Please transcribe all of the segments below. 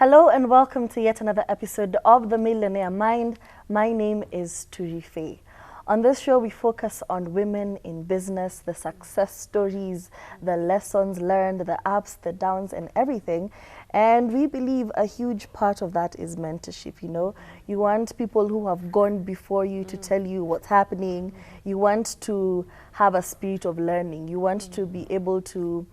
Hello and welcome to yet another episode of The Millionaire Mind. My name is Turife. On this show, we focus on women in business, the success stories, the lessons learned, the ups, the downs, and everything. And we believe a huge part of that is mentorship. You know, you want people who have gone before you to tell you what's happening. You want to have a spirit of learning. You want to be able to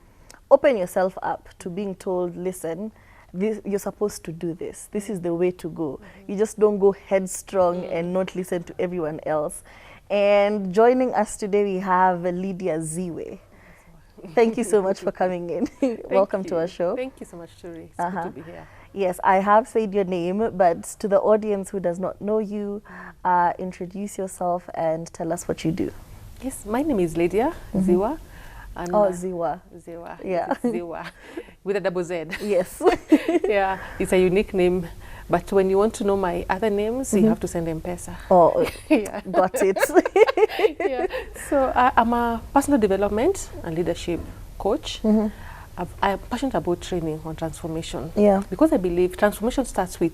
open yourself up to being told, listen, you're supposed to do this. This is the way to go. You just don't go headstrong and not listen to everyone else. And joining us today, we have Lydia Ziwa. Thank you so much for coming in. Welcome to our show. Thank you so much, Turi. It's good to be here. Yes, I have said your name, but to the audience who does not know you, introduce yourself and tell us what you do. Yes, my name is Lydia Ziwa. And Ziwa. Ziwa. Yeah. Ziwa. With a double Z. Yes. Yeah, it's a unique name. But when you want to know my other names, you have to send M-Pesa. Oh, yeah. Got it. Yeah. So I'm a personal development and leadership coach. I'm passionate about training on transformation. Yeah. Because I believe transformation starts with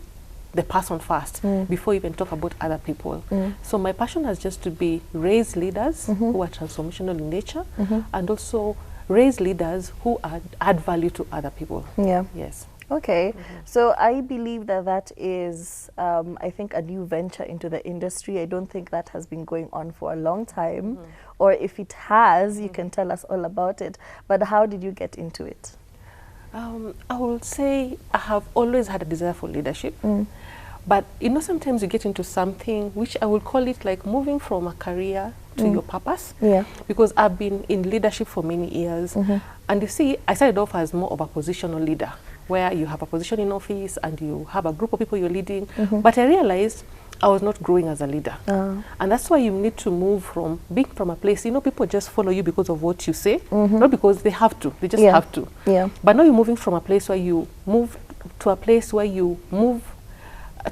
the person first before you even talk about other people. So my passion is just to be raise leaders who are transformational in nature and also raise leaders who add value to other people. Yeah. Yes. Okay. So I believe that is, I think, a new venture into the industry. I don't think that has been going on for a long time. Or if it has, you can tell us all about it. But how did you get into it? I will say I have always had a desire for leadership. But you know, sometimes you get into something which I will call it like moving from a career to your purpose. Yeah. Because I've been in leadership for many years. And you see, I started off as more of a positional leader, where you have a position in office and you have a group of people you're leading. But I realized I was not growing as a leader. And that's why you need to move from being from a place, you know, people just follow you because of what you say, not because they have to, they just have to. Yeah. But now you're moving from a place where you move to a place where you move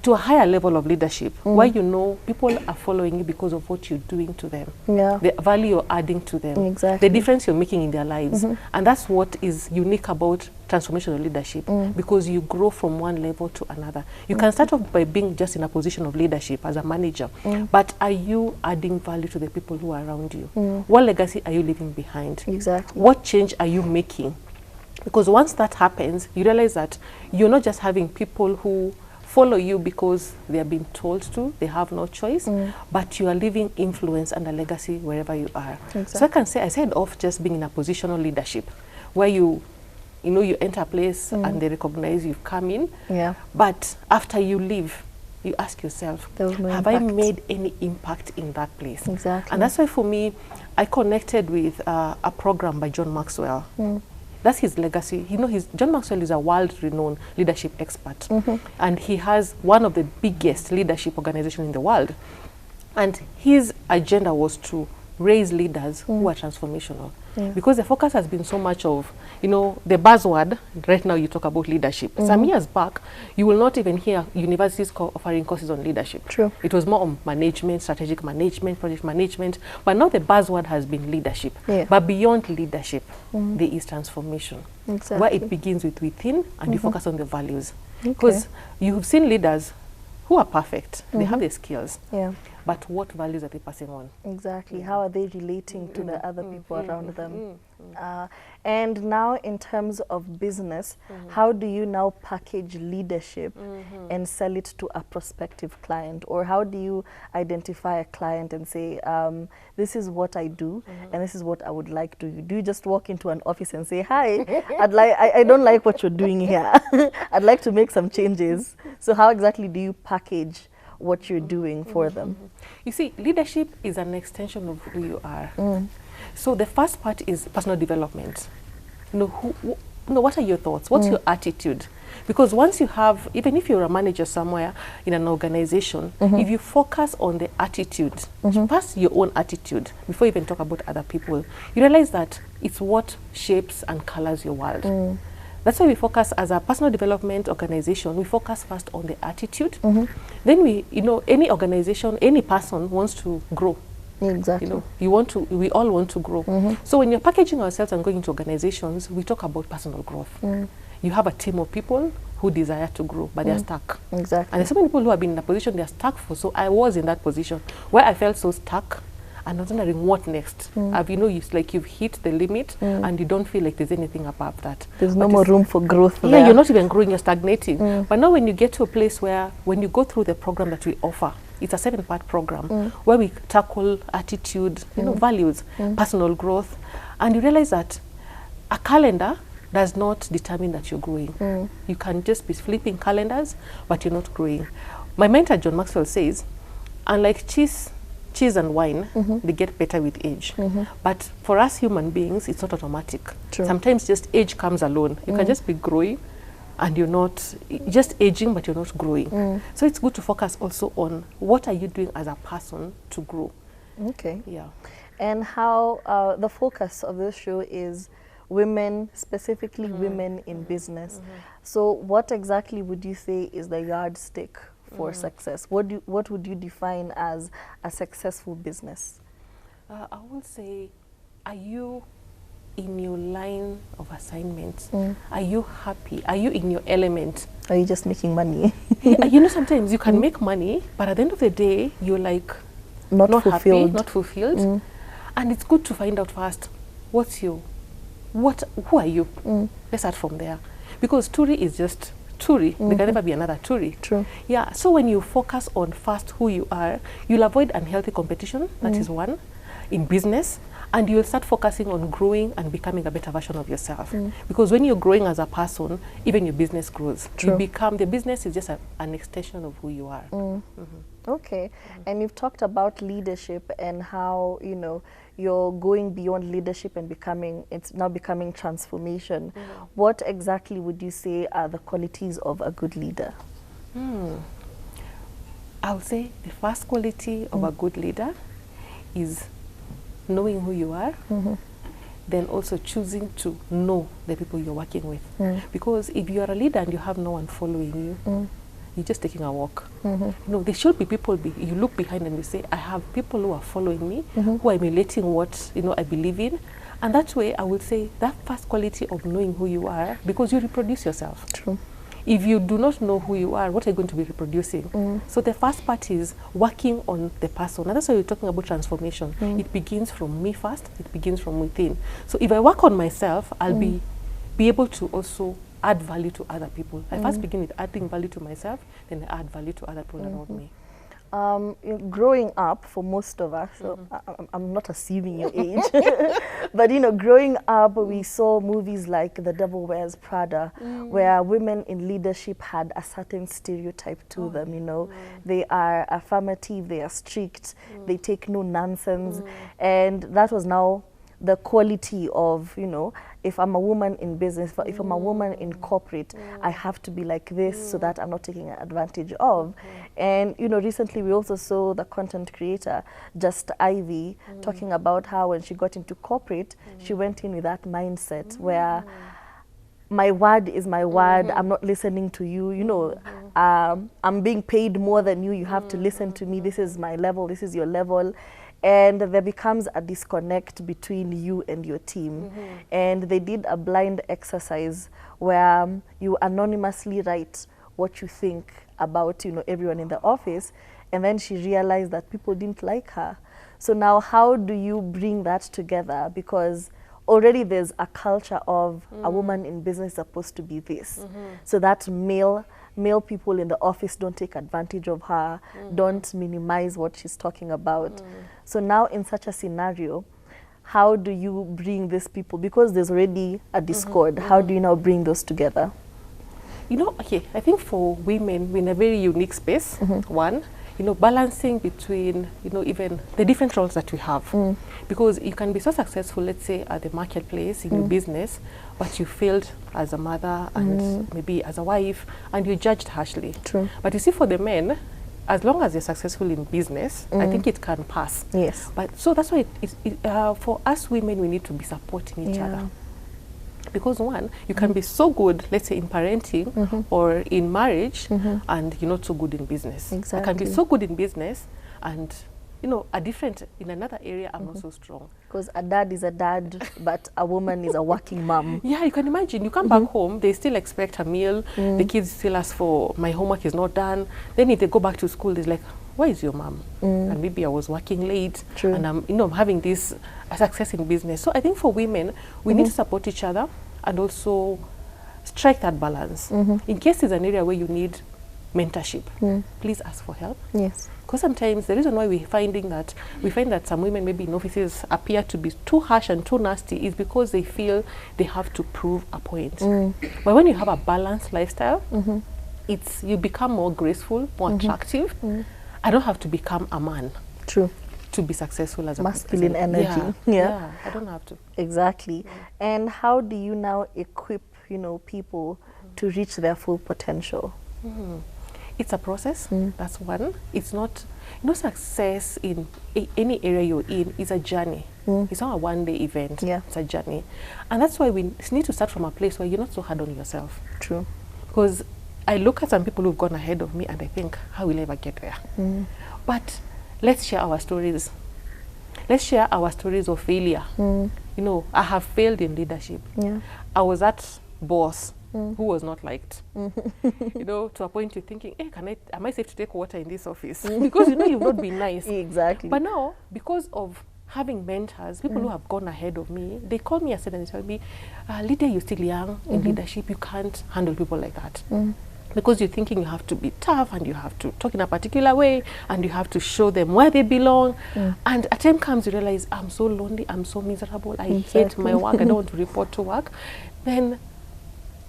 to a higher level of leadership, where you know people are following you because of what you're doing to them, the value you're adding to them, the difference you're making in their lives. And that's what is unique about transformational leadership, because you grow from one level to another. You can start off by being just in a position of leadership as a manager, but are you adding value to the people who are around you? What legacy are you leaving behind? Exactly. What change are you making? Because once that happens, you realize that you're not just having people who follow you because they are being told to, they have no choice, but you are leaving influence and a legacy wherever you are. Exactly. So I can say I started off just being in a positional leadership, where you enter a place and they recognize you've come in. Yeah. But after you leave, you ask yourself, have I made any impact in that place? Exactly. And that's why for me, I connected with a program by John Maxwell. That's his legacy. You know, John Maxwell is a world-renowned leadership expert. And he has one of the biggest leadership organizations in the world. And his agenda was to raise leaders who are transformational. Because the focus has been so much of, you know, the buzzword, right now you talk about leadership. Some years back, you will not even hear universities offering courses on leadership. True. It was more on management, strategic management, project management. But now the buzzword has been leadership. But beyond leadership, there is transformation. Exactly. Where it begins with within and you focus on the values. Because you've seen leaders who are perfect. They have the skills. Yeah. But what values are they passing on? Exactly. How are they relating to the other people around them? And now in terms of business, how do you now package leadership and sell it to a prospective client? Or how do you identify a client and say, this is what I do and this is what I would like to do? Do you just walk into an office and say, hi, I don't like what you're doing here. I'd like to make some changes. So how exactly do you package what you're doing for them? You see, leadership is an extension of who you are. So the first part is personal development. You know, what are your thoughts? What's your attitude? Because once you have, even if you're a manager somewhere in an organization, if you focus on the attitude, first your own attitude, before you even talk about other people, you realize that it's what shapes and colors your world. That's why we focus as a personal development organization, we focus first on the attitude. Then any organization, any person wants to grow. Exactly. We all want to grow. So when you're packaging ourselves and going into organizations, we talk about personal growth. You have a team of people who desire to grow, but they're stuck. Exactly. And there's so many people who have been in a position they're stuck for. So I was in that position where I felt so stuck and I was wondering what next. It's like you've hit the limit and you don't feel like there's anything above that. There's no more room for growth Yeah, there. you're not even growing, you're stagnating. But now when you get to a place where when you go through the program that we offer, it's a 7-part program where we tackle attitude, values, personal growth, and you realize that a calendar does not determine that you're growing. You can just be flipping calendars, but you're not growing. My mentor, John Maxwell, says, unlike cheese and wine, they get better with age. But for us human beings, it's not automatic. True. Sometimes just age comes alone. You can just be growing, and you're not just aging, but you're not growing. So it's good to focus also on what are you doing as a person to grow. Okay. Yeah. And how the focus of this show is women, specifically women in business. So what exactly would you say is the yardstick for success? What would you define as a successful business? I would say, are you in your line of assignments? Are you happy? Are you in your element? Are you just making money? Yeah, sometimes you can make money, but at the end of the day, you're like not fulfilled. Happy, not fulfilled. And it's good to find out first, who are you? Let's start from there. Because Turi is just Turi. There can never be another Turi. True. Yeah, so when you focus on first who you are, you'll avoid unhealthy competition, that is one, in business, and you'll start focusing on growing and becoming a better version of yourself. Because when you're growing as a person, even your business grows. True. The business is just an extension of who you are. Okay. And you've talked about leadership and how, you're going beyond leadership and it's now becoming transformation. What exactly would you say are the qualities of a good leader? I would say the first quality of a good leader is knowing who you are, then also choosing to know the people you're working with. Because if you are a leader and you have no one following you, you're just taking a walk. There should be people, you look behind and you say, I have people who are following me, who are emulating what I believe in. And that way, I would say that first quality of knowing who you are, because you reproduce yourself. True. If you do not know who you are, what are you going to be reproducing? So the first part is working on the person. And that's why we're talking about transformation. It begins from me first. It begins from within. So if I work on myself, I'll be able to also add value to other people. I first begin with adding value to myself, then I add value to other people around me. Growing up, for most of us, so I'm not assuming your age, but growing up, we saw movies like The Devil Wears Prada, where women in leadership had a certain stereotype to them. They are affirmative, they are strict, they take no nonsense, and that was now the quality of, if I'm a woman in business, if I'm a woman in corporate, I have to be like this so that I'm not taking advantage of. And, recently we also saw the content creator, Just Ivy, talking about how when she got into corporate, she went in with that mindset where my word is my word, I'm not listening to you, I'm being paid more than you, you have to listen to me, this is my level, this is your level. And there becomes a disconnect between you and your team. And they did a blind exercise where you anonymously write what you think about, everyone in the office. And then she realized that people didn't like her. So now how do you bring that together? Because already there's a culture of a woman in business is supposed to be this. So that male people in the office don't take advantage of her, don't minimize what she's talking about. So now in such a scenario, how do you bring these people? Because there's already a discord. How do you now bring those together? Okay, I think for women, we're in a very unique space. One, balancing between, even the different roles that we have. Because you can be so successful, let's say, at the marketplace, in your business, but you failed as a mother and maybe as a wife, and you're judged harshly. True. But you see, for the men, as long as you're successful in business, I think it can pass. Yes. But so that's why for us women, we need to be supporting each other. Because one, you can be so good, let's say in parenting or in marriage, and you're not so good in business. Exactly. I can be so good in business and you know, in another area, I'm not so strong. Because a dad is a dad, but a woman is a working mom. Yeah, you can imagine. You come back home, they still expect a meal. The kids still ask for, my homework is not done. Then if they go back to school, they're like, where is your mom? And maybe I was working late. True. And I'm, you know, having this success in business. So I think for women, we need to support each other and also strike that balance. In case there's an area where you need mentorship, please ask for help. Yes. Because sometimes the reason why we find that some women maybe in offices appear to be too harsh and too nasty is because they feel they have to prove a point. But when you have a balanced lifestyle, you become more graceful, more attractive. I don't have to become a man. True. To be successful as a masculine energy. Yeah, I don't have to. Exactly. And how do you now equip, you know, people to reach their full potential? It's a process. That's one. It's not, you know, success in any area you're in is a journey. It's not a one-day event. Yeah. It's a journey. And that's why we need to start from a place where you're not so hard on yourself. True. Because I look at some people who've gone ahead of me and I think, how will I ever get there? But let's share our stories. Let's share our stories of failure. You know, I have failed in leadership. Yeah. I was that boss who was not liked. You know, to a point you're thinking, hey, am I safe to take water in this office? Because you know you've not been nice. Exactly. But now, because of having mentors, people who have gone ahead of me, they call me aside and they tell me, Lydia, you're still young in leadership. You can't handle people like that. Because you're thinking you have to be tough and you have to talk in a particular way and you have to show them where they belong. And a time comes you realize, I'm so lonely, I'm so miserable, I hate my work, I don't want to report to work. Then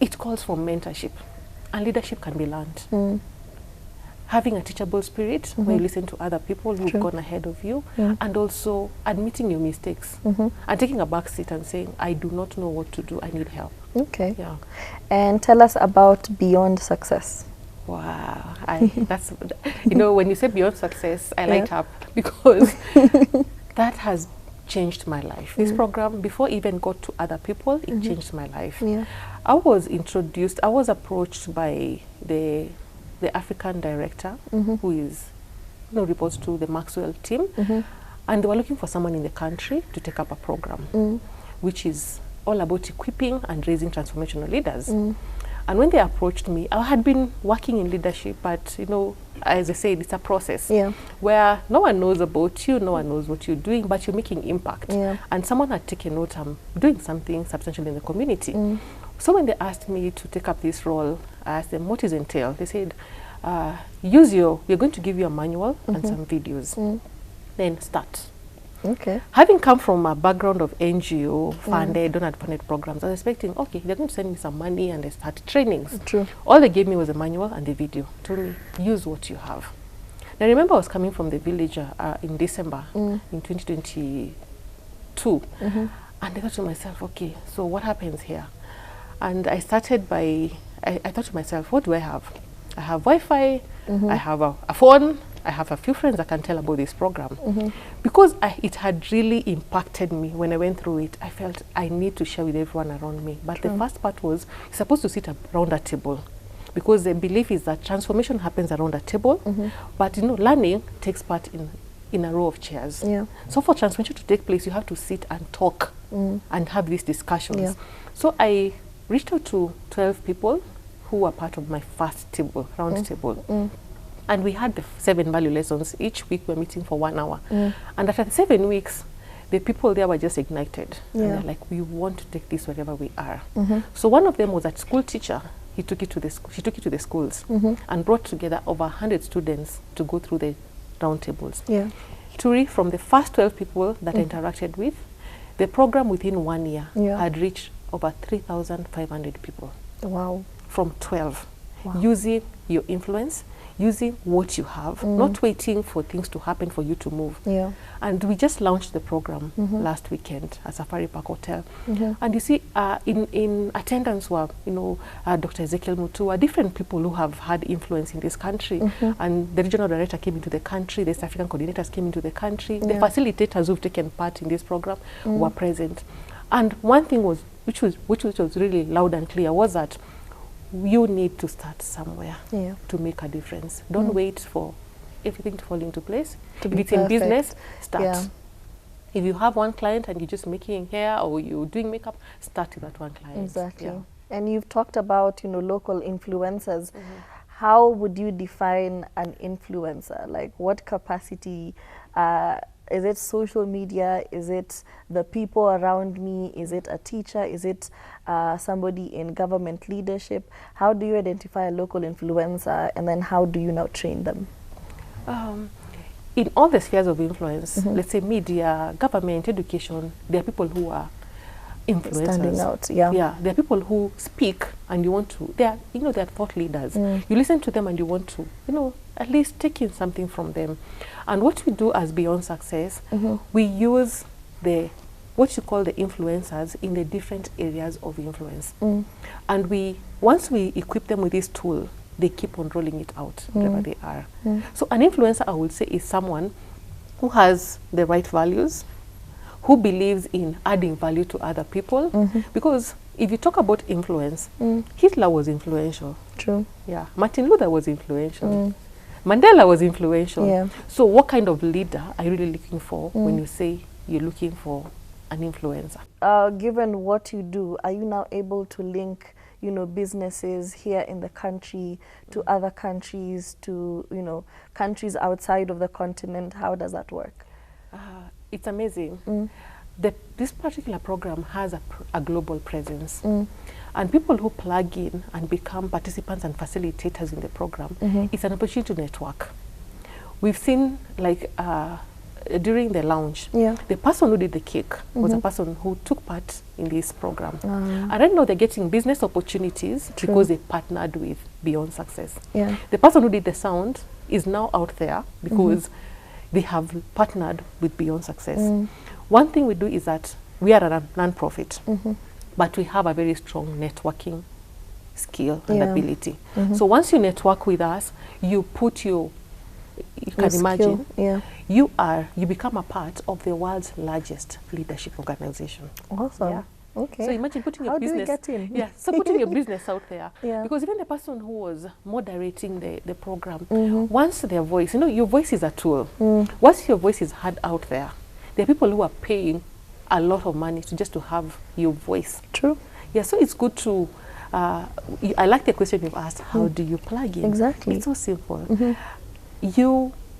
it calls for mentorship. And leadership can be learned. Having a teachable spirit where you listen to other people who've gone ahead of you and also admitting your mistakes and taking a back seat and saying, I do not know what to do, I need help. Okay. Yeah. And tell us about beyond success. Wow. That's, you know, when you say beyond success, I light up because that has changed my life. This program, before it even got to other people, it changed my life. Yeah. I was approached by the African director who is, you know, reports to the Maxwell team, and they were looking for someone in the country to take up a program, which is all about equipping and raising transformational leaders. And when they approached me, I had been working in leadership, but, you know, as I said, it's a process where no one knows about you, no one knows what you're doing, but you're making impact. And someone had taken note, I'm doing something substantial in the community. So when they asked me to take up this role, I asked them, what does it entail? They said, we're going to give you a manual and some videos. Then start. Okay. Having come from a background of NGO, funded, donor-funded programs, I was expecting, okay, they're going to send me some money and they start trainings. True. All they gave me was a manual and the video. Told me, use what you have. Now, I remember I was coming from the village in December in 2022. And I thought to myself, okay, so what happens here? And I started by, I thought to myself, what do I have? I have Wi-Fi, I have a phone, I have a few friends that can tell about this program. Because it had really impacted me when I went through it, I felt I need to share with everyone around me. But the first part was, you're supposed to sit around a table. Because the belief is that transformation happens around a table, but, you know, learning takes part in a row of chairs. So for transformation to take place, you have to sit and talk and have these discussions. So I reached out to 12 people who were part of my first table, round table. And we had the 7 value lessons. Each week we're meeting for 1 hour. And after the 7 weeks, the people there were just ignited. And they're like, we want to take this wherever we are. So one of them was a school teacher. She took it to the schools and brought together over 100 students to go through the round tables. From the first 12 people that I interacted with, the program within 1 year had reached over 3,500 people. Wow. From 12. Using your influence, using what you have, not waiting for things to happen for you to move. And we just launched the program last weekend at Safari Park Hotel. And you see, in attendance were, you know, Dr. Ezekiel Mutua, different people who have had influence in this country. And the regional director came into the country, the East African coordinators came into the country, the facilitators who've taken part in this program were present. And one thing was, which was really loud and clear, was that you need to start somewhere to make a difference. Don't wait for everything to fall into place. To if be it's in perfect. business, start. Yeah. If you have one client and you're just making hair or you're doing makeup, start with that one client. Exactly. Yeah. And you've talked about, local influencers. How would you define an influencer? Like, what capacity? Is it social media? Is it the people around me? Is it a teacher? Is it somebody in government leadership? How do you identify a local influencer, and then how do you now train them? In all the spheres of influence, let's say media, government, education, there are people who are influencers. Standing out, yeah. Yeah, there are people who speak and you want to, they are thought leaders. You listen to them and you want to, at least take in something from them. And what we do as Beyond Success, we use what you call the influencers in the different areas of influence. And once we equip them with this tool, they keep on rolling it out wherever they are. So an influencer, I would say, is someone who has the right values, who believes in adding value to other people. Because if you talk about influence, Hitler was influential. True. Yeah. Martin Luther was influential. Mandela was influential. Yeah. So what kind of leader are you really looking for when you say you're looking for an influencer? Given what you do, are you now able to link businesses here in the country to other countries, to countries outside of the continent? How does that work? It's amazing. This particular program has a global presence. And people who plug in and become participants and facilitators in the program, it's an opportunity to network. We've seen, like, during the launch, the person who did the cake was a person who took part in this program. And right now they're getting business opportunities because they partnered with Beyond Success. The person who did the sound is now out there because they have partnered with Beyond Success. One thing we do is that we are a non-profit, but we have a very strong networking skill and ability. So once you network with us, you put you can imagine, you become a part of the world's largest leadership organization. Awesome. Yeah. Okay. So imagine putting your How business. do we get in? Yeah. So putting your business out there. Yeah. Because even the person who was moderating the program, once their voice, your voice is a tool. Once your voice is heard out there, there are people who are paying a lot of money just to have your voice. True. Yeah. So it's good to. I like the question you've asked. How do you plug in? Exactly. It's so simple.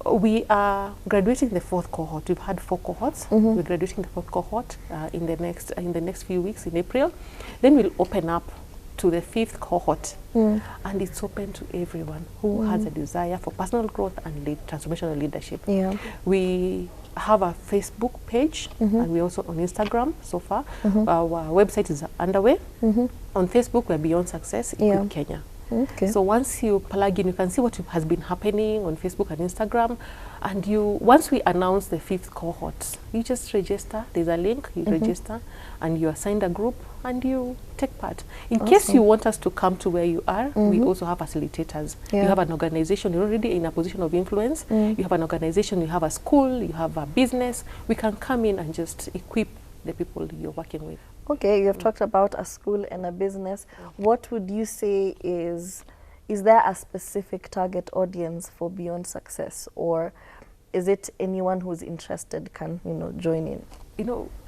We are graduating the 4th cohort. We've had 4 cohorts. We're graduating the 4th cohort in the next few weeks in April. Then we'll open up to the 5th cohort, and it's open to everyone who has a desire for personal growth and transformational leadership. Yeah. We have a Facebook page, and we're also on Instagram so far. Our website is underway. On Facebook, we're Beyond Success in Kenya. Okay. So once you plug in, you can see what has been happening on Facebook and Instagram. And once we announce the 5th cohort, you just register. There's a link. You register, and you assigned a group, and you take part. In case you want us to come to where you are, we also have facilitators. You have an organization. You're already in a position of influence. You have an organization. You have a school. You have a business. We can come in and just equip the people you're working with. Okay, you have talked about a school and a business. What would you say is there a specific target audience for Beyond Success, or is it anyone who's interested can join in?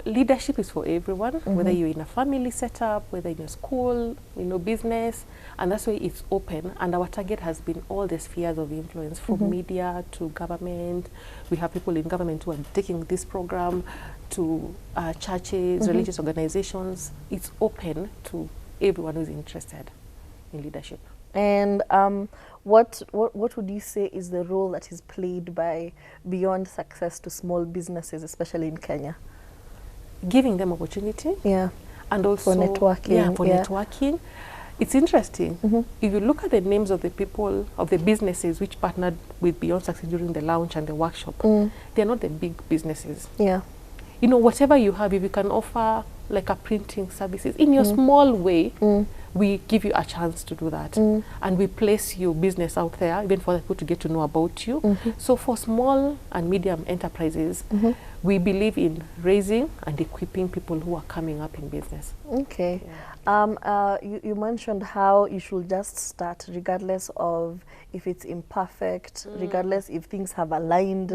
Leadership is for everyone, whether you're in a family setup, whether in a school, business, and that's why it's open. And our target has been all the spheres of influence, from media to government. We have people in government who are taking this program, to churches, religious organizations. It's open to everyone who's interested in leadership. And what would you say is the role that is played by Beyond Success to small businesses, especially in Kenya? Giving them opportunity. Yeah. And also for networking. Yeah, for networking. It's interesting. If you look at the names of the people, of the businesses which partnered with Beyond Success during the launch and the workshop, they're not the big businesses. Yeah. Whatever you have, if you can offer like a printing services in your small way, we give you a chance to do that. And we place your business out there, even for people to get to know about you. So for small and medium enterprises, we believe in raising and equipping people who are coming up in business. Okay. You mentioned how you should just start regardless of if it's imperfect, regardless if things have aligned,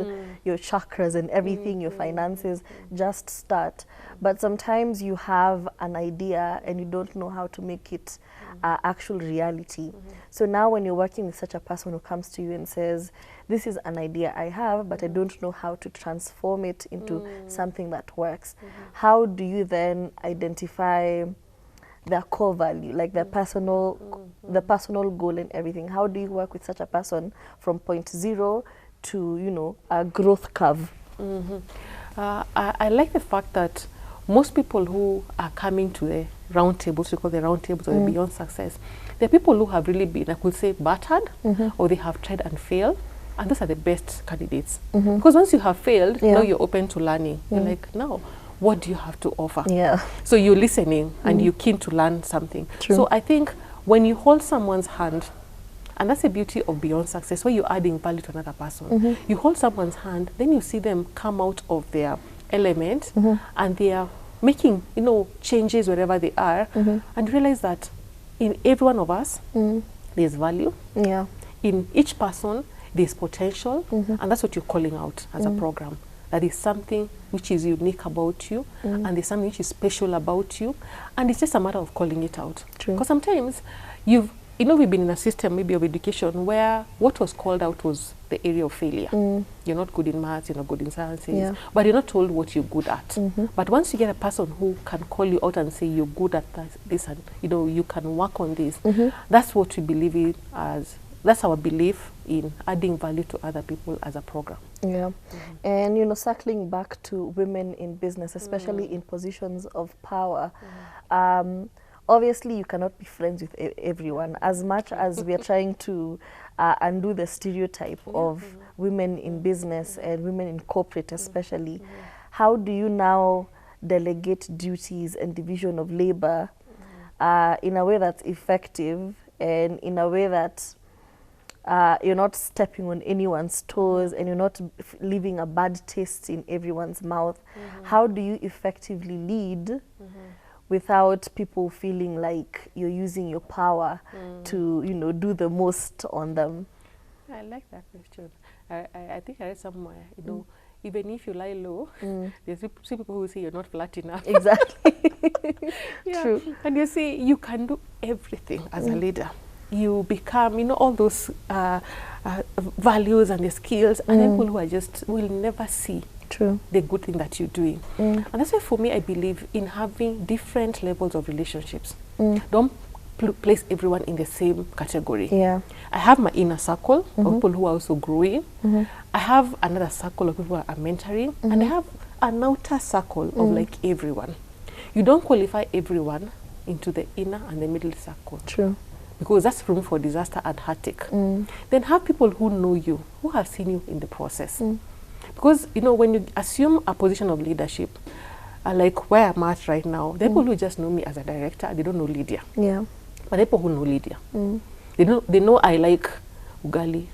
your chakras and everything, your finances, just start. But sometimes you have an idea and you don't know how to make it actual reality. So now when you're working with such a person who comes to you and says, this is an idea I have, but I don't know how to transform it into something that works. How do you then identify their core value, like their personal goal and everything? How do you work with such a person from point 0 to, you know, a growth curve? I like the fact that most people who are coming to the round tables, we call the round tables or the Beyond Success, they're people who have really been, I could say, battered, or they have tried and failed. And those are the best candidates. Because once you have failed, now you're open to learning. You're like, now, what do you have to offer? So you're listening and you're keen to learn something. So I think when you hold someone's hand, and that's the beauty of Beyond Success, where you're adding value to another person. You hold someone's hand, then you see them come out of their element, and they are making, you know, changes wherever they are, and realize that in every one of us, there's value. In each person, there's potential, and that's what you're calling out as a program. That is something which is unique about you, and there's something which is special about you, and it's just a matter of calling it out. Because sometimes we've been in a system maybe of education where what was called out was the area of failure. You're not good in maths, you're not good in sciences, but you're not told what you're good at. But once you get a person who can call you out and say you're good at this, and you know you can work on this, that's what we believe in as. That's our belief in adding value to other people as a program. And, you know, circling back to women in business, especially in positions of power, obviously you cannot be friends with everyone. As much as we are trying to undo the stereotype of women in business and women in corporate especially, how do you now delegate duties and division of labor in a way that's effective and in a way that you're not stepping on anyone's toes and you're not leaving a bad taste in everyone's mouth? How do you effectively lead without people feeling like you're using your power to, you know, do the most on them? I like that question. I think I read somewhere, you know, even if you lie low, there's some people who say you're not flat enough. Exactly. True. And you see, you can do everything as a leader. You become, you know, all those values and the skills, and people who are just will never see the good thing that you're doing. And that's why for me, I believe in having different levels of relationships. Don't place everyone in the same category. I have my inner circle of people who are also growing. I have another circle of people who are mentoring, and I have an outer circle of like everyone. You don't qualify everyone into the inner and the middle circle. Because that's room for disaster and heartache. Then have people who know you, who have seen you in the process. Because, you know, when you assume a position of leadership, like where I'm at right now, the people who just know me as a director, they don't know Lydia. But the people who know Lydia, they know I like ugali.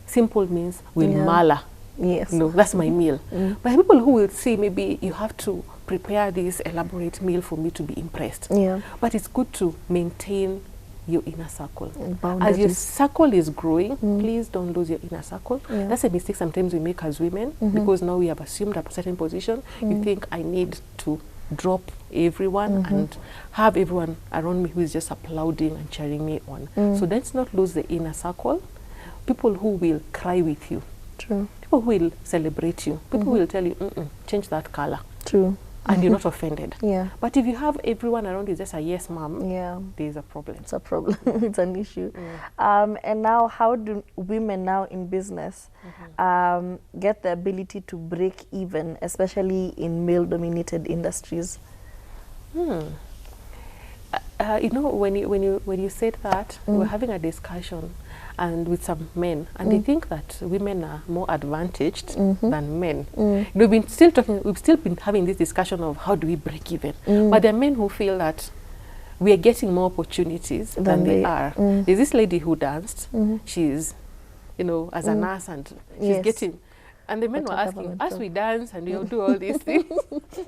Simple means with mala. No, that's my meal. But people who will say maybe you have to prepare this elaborate meal for me to be impressed. But it's good to maintain your inner circle. As your circle is growing, please don't lose your inner circle. That's a mistake sometimes we make as women, because now we have assumed a certain position. You think I need to drop everyone and have everyone around me who is just applauding and cheering me on. So let's not lose the inner circle. People who will cry with you. People who will celebrate you. People who will tell you, change that color. And you're not offended. But if you have everyone around you just a yes, ma'am, there's a problem. It's a problem. It's an issue. And now, how do women now in business get the ability to break even, especially in male-dominated industries? You know, when you said that, we were having a discussion and with some men, and they think that women are more advantaged than men. We've still been having this discussion of how do we break even. But there are men who feel that we are getting more opportunities than they are. There's this lady who danced. She's, you know, as a nurse, and she's getting And the men What were a asking, government as job. we dance and we all do all these things,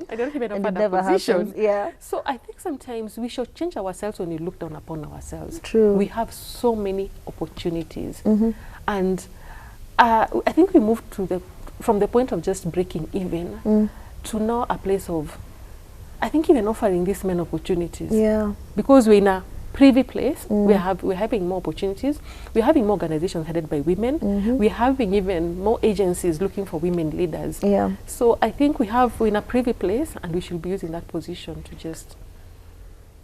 I don't even And offer it that never position. happens. Yeah. So I think sometimes we should change ourselves when we look down upon ourselves. True. We have so many opportunities. Mm-hmm. And I think we moved from the point of just breaking even to now a place of, I think, even offering these men opportunities. Yeah. Because we're in a privy place, we're having more opportunities, we're having more organizations headed by women, we're having even more agencies looking for women leaders. Yeah. So I think we're in a privy place, and we should be using that position to just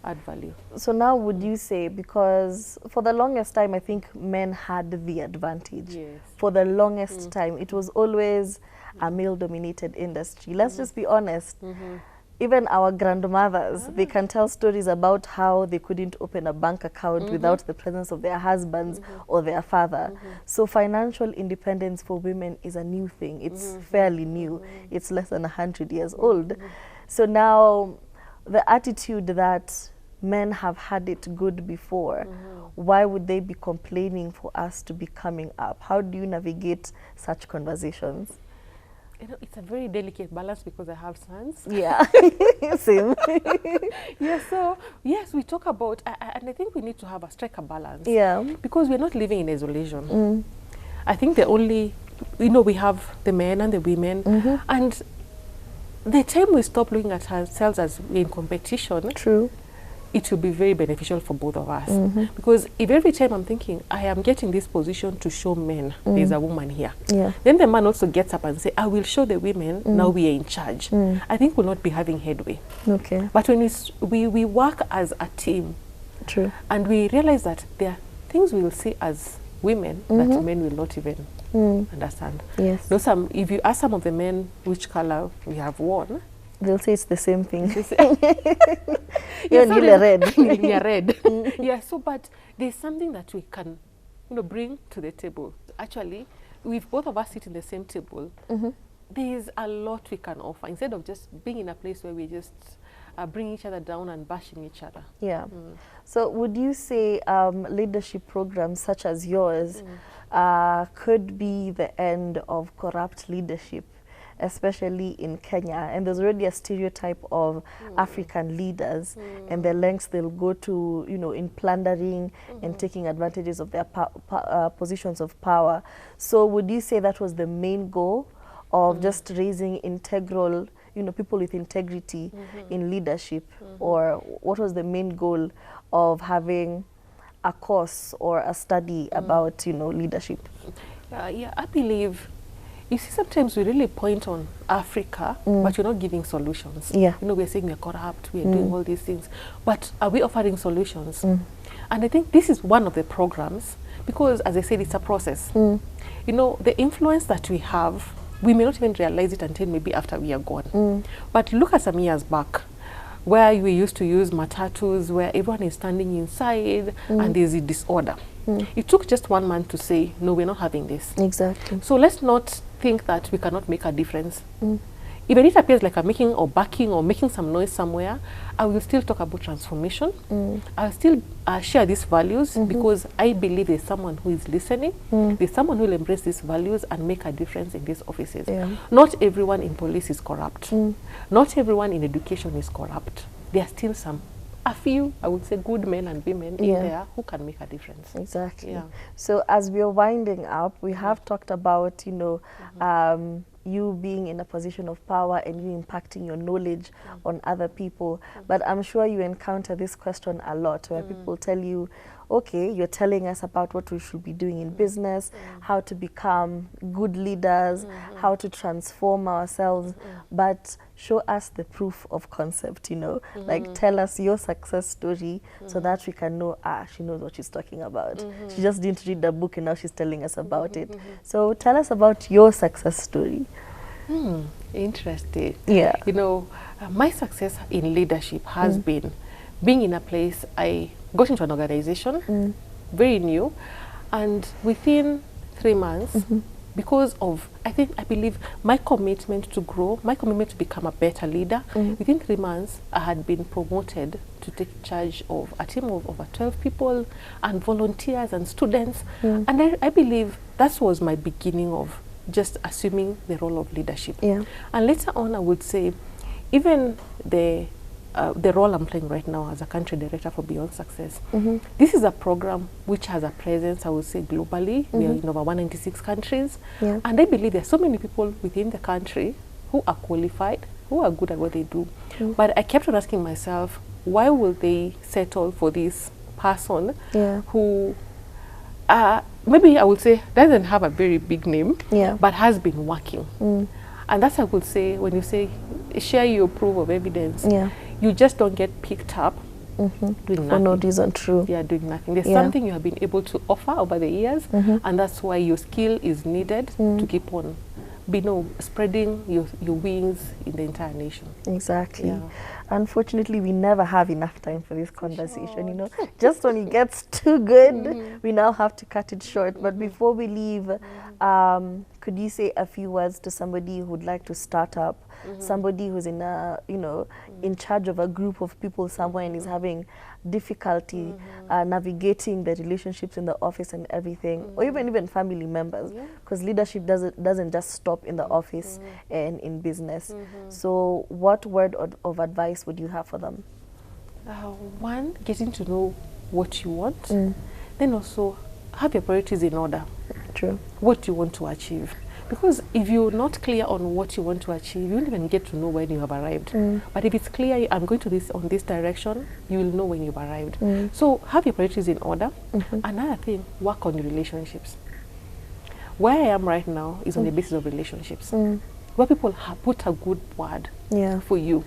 add value. So now would you say, because for the longest time, I think men had the advantage. Yes. For the longest time, it was always a male-dominated industry. Let's just be honest. Even our grandmothers, they can tell stories about how they couldn't open a bank account without the presence of their husbands or their father. So financial independence for women is a new thing. It's fairly new. It's less than 100 years old. So now the attitude that men have had it good before, why would they be complaining for us to be coming up? How do you navigate such conversations? You know, it's a very delicate balance because I have sons. Yeah, same. Yeah, so yes, we talk about, and I think we need to strike a balance. Yeah. Because we're not living in isolation. I think the only, we have the men and the women, and the time we stop looking at ourselves as in competition, True. it will be very beneficial for both of us. Because if every time I'm thinking, I am getting this position to show men there's a woman here, then the man also gets up and say, I will show the women, now we are in charge. I think we'll not be having headway. Okay. But when we work as a team, True. and we realize that there are things we will see as women that men will not even understand. Yes. If you ask some of the men which color we have worn, they'll say it's the same thing. You're nearly red. You're red. Yeah, so but there's something that we can bring to the table. Actually, if both of us sit in the same table, there's a lot we can offer instead of just being in a place where we just bring each other down and bashing each other. Yeah. So would you say leadership programs such as yours could be the end of corrupt leadership, especially in Kenya? And there's already a stereotype of African leaders and the lengths they'll go to, in plundering and taking advantages of their positions of power. So would you say that was the main goal of just raising integral, people with integrity in leadership? Or what was the main goal of having a course or a study about, leadership? Yeah, I believe, you see, sometimes we really point on Africa, but we're not giving solutions. Yeah. We're saying we're corrupt, we're doing all these things, but are we offering solutions? And I think this is one of the programs, because as I said, it's a process. The influence that we have, we may not even realize it until maybe after we are gone. But look at some years back, where we used to use matatus, where everyone is standing inside and there's a disorder. It took just 1 month to say, no, we're not having this. Exactly. So let's not think that we cannot make a difference. Even if it appears like I'm making or backing or making some noise somewhere, I will still talk about transformation. I'll still share these values because I believe there's someone who is listening. There's someone who will embrace these values and make a difference in these offices. Yeah. Not everyone in police is corrupt. Not everyone in education is corrupt. There are still a few, I would say, good men and women in there who can make a difference. Exactly. Yeah. So as we're winding up, we have talked about, you being in a position of power and you impacting your knowledge on other people. But I'm sure you encounter this question a lot where people tell you, okay, you're telling us about what we should be doing in business, how to become good leaders, how to transform ourselves, but show us the proof of concept, like tell us your success story so that we can know, she knows what she's talking about. She just didn't read the book and now she's telling us about it. So tell us about your success story. Interesting. Yeah. My success in leadership has been being in a place. I got into an organization, very new, and within 3 months, because of, I believe my commitment to grow, my commitment to become a better leader, within 3 months, I had been promoted to take charge of a team of over 12 people and volunteers and students. And I believe that was my beginning of just assuming the role of leadership. Yeah. And later on, I would say, even the role I'm playing right now as a country director for Beyond Success, this is a program which has a presence, I would say, globally. We are in over 196 countries. Yeah. And I believe there are so many people within the country who are qualified, who are good at what they do. But I kept on asking myself, why will they settle for this person who maybe I would say doesn't have a very big name, but has been working. And that's, I would say, when you say share your proof of evidence, you just don't get picked up doing nothing. For no reason, true. Yeah, doing nothing. There's something you have been able to offer over the years, and that's why your skill is needed to keep on spreading your wings in the entire nation. Exactly. Yeah. Unfortunately, we never have enough time for this conversation, you know. Just when it gets too good, we now have to cut it short. But before we leave, could you say a few words to somebody who'd like to start up, somebody who's in a, in charge of a group of people somewhere and is having difficulty navigating the relationships in the office and everything, or even family members, because leadership doesn't just stop in the office and in business. So what word of advice would you have for them? One, getting to know what you want, then also have your priorities in order. True. What you want to achieve. Because if you're not clear on what you want to achieve, you won't even get to know when you have arrived. But if it's clear, I'm going to this direction, you will know when you've arrived. So have your priorities in order. Another thing, work on your relationships. Where I am right now is on the basis of relationships, where people have put a good word for you.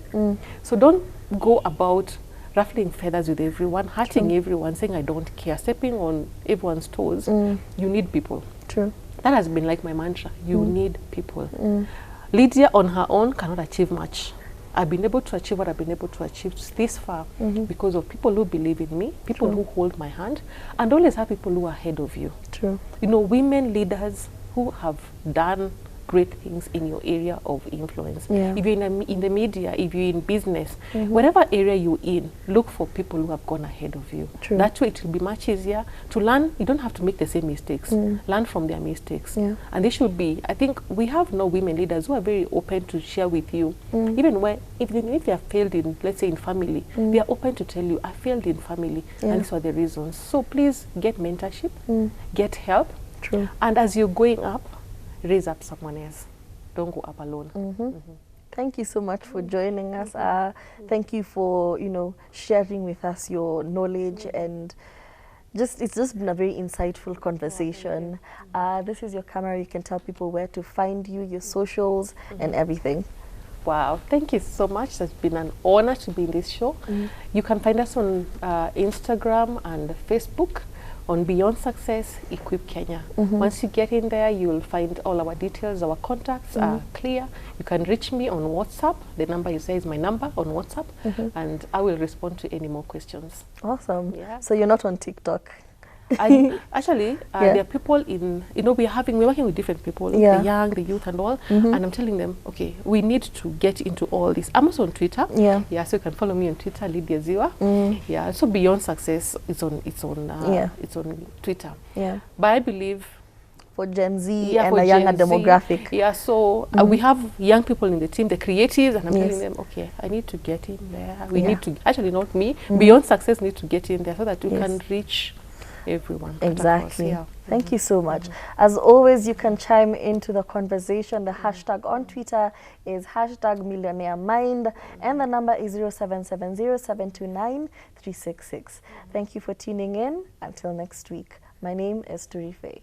So don't go about ruffling feathers with everyone, hurting everyone, saying I don't care, stepping on everyone's toes. You need people. True. That has been like my mantra. You need people. Lydia on her own cannot achieve much. I've been able to achieve what I've been able to achieve this far because of people who believe in me, people who hold my hand, and always have people who are ahead of you. True. You know, women leaders who have done great things in your area of influence. If you're in the media, if you're in business, whatever area you're in, look for people who have gone ahead of you. True. That way it will be much easier to learn. You don't have to make the same mistakes. Learn from their mistakes. And they should be, I think we have no women leaders who are very open to share with you. Even if you have failed in, let's say in family, they are open to tell you, I failed in family and these are the reasons. So please get mentorship, get help. True. And as you're going up, raise up someone else. Don't go up alone. Thank you so much for joining us. Thank you for, sharing with us your knowledge, and it's just been a very insightful conversation. This is your camera. You can tell people where to find you, your socials, and everything. Wow, thank you so much. It's been an honor to be in this show. You can find us on Instagram and Facebook on Beyond Success Equip Kenya. Once you get in there, you will find all our details. Our contacts are clear. You can reach me on WhatsApp. The number you say is my number on WhatsApp, and I will respond to any more questions. Awesome. So you're not on TikTok? Actually, there are people in, we're working with different people, the young, the youth and all, and I'm telling them, okay, we need to get into all this. I'm also on Twitter. So you can follow me on Twitter, Lydia Ziwa. So Beyond Success, it's on Twitter. But I believe for Gen Z and a younger demographic. So we have young people in the team, the creatives, and I'm telling them, okay, I need to get in there. We need to, actually not me, Beyond Success need to get in there so that we can reach everyone. Exactly. Thank you so much. As always, you can chime into the conversation. The hashtag on Twitter is #MillionaireMind, and the number is 0770729366. Thank you for tuning in. Until next week. My name is Turife.